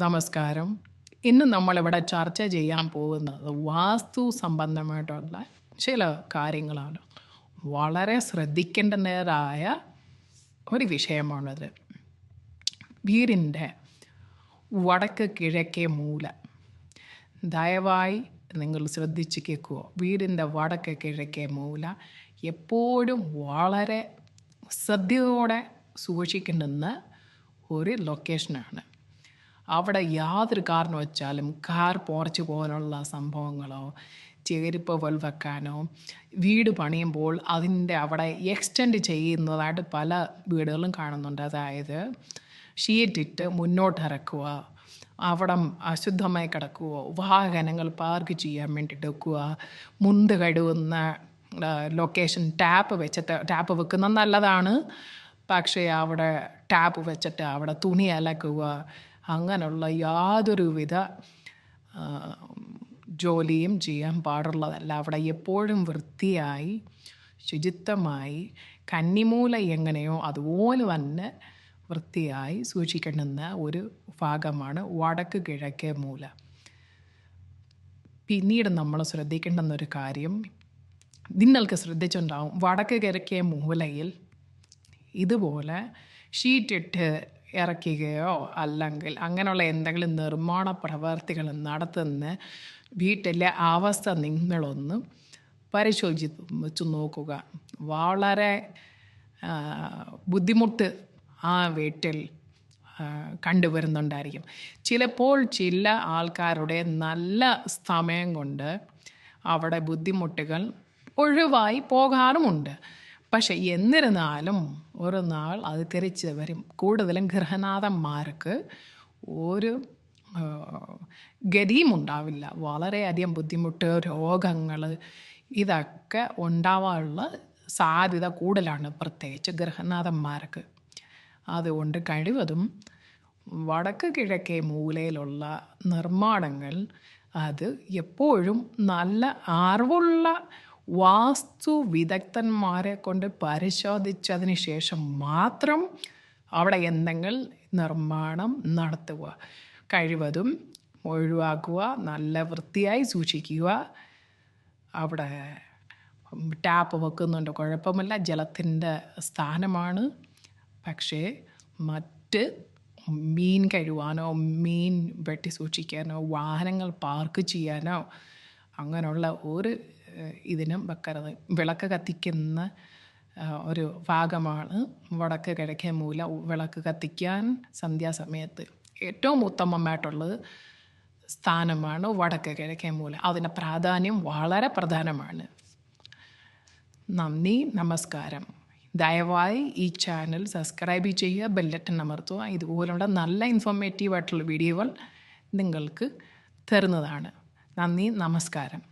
നമസ്കാരം. ഇന്ന് നമ്മളിവിടെ ചർച്ച ചെയ്യാൻ പോകുന്നത് വാസ്തു സംബന്ധമായിട്ടുള്ള ചില കാര്യങ്ങളാണ്. വളരെ ശ്രദ്ധിക്കേണ്ടതായ ഒരു വിഷയമാണത്. വീടിൻ്റെ വടക്ക് കിഴക്കേ മൂല. ദയവായി നിങ്ങൾ ശ്രദ്ധിച്ച് കേൾക്കുക. വീടിൻ്റെ വടക്ക് കിഴക്കേ മൂല എപ്പോഴും വളരെ ശ്രദ്ധയോടെ സൂക്ഷിക്കേണ്ടുന്ന ഒരു ലൊക്കേഷനാണ്. അവിടെ യാതൊരു കാരണം വെച്ചാലും കാർ പോർച്ച് പോലുള്ള സംഭവങ്ങളോ ചെരുപ്പ് വെക്കാനോ വീട് പണിയുമ്പോൾ അതിൻ്റെ അവിടെ എക്സ്റ്റെൻഡ് ചെയ്യുന്നതായിട്ട് പല വീടുകളും കാണുന്നുണ്ട്. അതായത് ഷീറ്റിട്ട് മുന്നോട്ടിറക്കുക, അവിടെ അശുദ്ധമായി കിടക്കുക, വാഹനങ്ങൾ പാർക്ക് ചെയ്യാൻ വേണ്ടിയിട്ട് വെക്കുക, മുന്ത് കഴുകുന്ന ലൊക്കേഷൻ ടാപ്പ് വെക്കുന്നത് നല്ലതാണ്. പക്ഷേ അവിടെ ടാപ്പ് വെച്ചിട്ട് അവിടെ തുണി അലക്കുക, അങ്ങനെയുള്ള യാതൊരുവിധ ജോലിയും ചെയ്യാൻ പാടുള്ളതല്ല. അവിടെ എപ്പോഴും വൃത്തിയായി ശുചിത്വമായി കന്നിമൂല എങ്ങനെയോ അതുപോലെ തന്നെ വൃത്തിയായി സൂക്ഷിക്കേണ്ടുന്ന ഒരു ഭാഗമാണ് വടക്ക് കിഴക്കേ മൂല. പിന്നീട് നമ്മൾ ശ്രദ്ധിക്കേണ്ടുന്നൊരു കാര്യം, നിങ്ങൾക്ക് ശ്രദ്ധിച്ചിട്ടുണ്ടാവും, വടക്ക് കിഴക്കേ മൂലയിൽ ഇതുപോലെ ഷീറ്റിട്ട് ഇറക്കുകയോ അല്ലെങ്കിൽ അങ്ങനെയുള്ള എന്തെങ്കിലും നിർമ്മാണ പ്രവർത്തികൾ നടത്തുന്ന വീട്ടിലെ അവസ്ഥ നിങ്ങളൊന്ന് പരിശോധിച്ച് നോക്കുക. വളരെ ബുദ്ധിമുട്ട് ആ വീട്ടിൽ കണ്ടുവരുന്നുണ്ടായിരിക്കും. ചിലപ്പോൾ ചില ആൾക്കാരുടെ നല്ല സമയം കൊണ്ട് അവിടെ ബുദ്ധിമുട്ടുകൾ ഒഴിവായി പോകാറുമുണ്ട്. പക്ഷേ എന്നിരുന്നാലും ഒരു നാൾ അത് തിരിച്ച് വരും. കൂടുതലും ഗൃഹനാഥന്മാർക്ക് ഒരു ഗതിയും ഉണ്ടാവില്ല. വളരെയധികം ബുദ്ധിമുട്ട്, രോഗങ്ങൾ ഇതൊക്കെ ഉണ്ടാവാനുള്ള സാധ്യത കൂടുതലാണ്, പ്രത്യേകിച്ച് ഗൃഹനാഥന്മാർക്ക്. അതുകൊണ്ട് കഴിവതും വടക്ക് കിഴക്കേ മൂലയിലുള്ള നിർമ്മാണങ്ങൾ അത് എപ്പോഴും നല്ല അറിവുള്ള വാസ്തു വിദഗ്ധന്മാരെ കൊണ്ട് പരിശോധിച്ചതിന് ശേഷം മാത്രം അവിടെ എന്തെങ്കിലും നിർമ്മാണം നടത്തുക. കഴിവതും ഒഴിവാക്കുക, നല്ല വൃത്തിയായി സൂക്ഷിക്കുക. അവിടെ ടാപ്പ് വെക്കുന്നുണ്ട്, കുഴപ്പമില്ല, ജലത്തിൻ്റെ സ്ഥാനമാണ്. പക്ഷേ മറ്റ് മീൻ കഴുകാനോ മീൻ വെട്ടി സൂക്ഷിക്കാനോ വാഹനങ്ങൾ പാർക്ക് ചെയ്യാനോ അങ്ങനെയുള്ള ഒരു ഇതിനും വെക്കരുത്. വിളക്ക് കത്തിക്കുന്ന ഒരു ഭാഗമാണ് വടക്ക് കിഴക്കേ മൂല. വിളക്ക് കത്തിക്കാൻ സന്ധ്യാസമയത്ത് ഏറ്റവും ഉത്തമമായിട്ടുള്ളത് സ്ഥാനമാണ് വടക്ക് കിഴക്കേ മൂല. അതിൻ്റെ പ്രാധാന്യം വളരെ പ്രധാനമാണ്. നന്ദി, നമസ്കാരം. ദയവായി ഈ ചാനൽ സബ്സ്ക്രൈബ് ചെയ്യുക, ബെല്ലൈക്കൺ അമർത്തുക. ഇതുപോലുള്ള നല്ല ഇൻഫോർമേറ്റീവായിട്ടുള്ള വീഡിയോകൾ നിങ്ങൾക്ക് തരുന്നതാണ്. നന്ദി, നമസ്കാരം.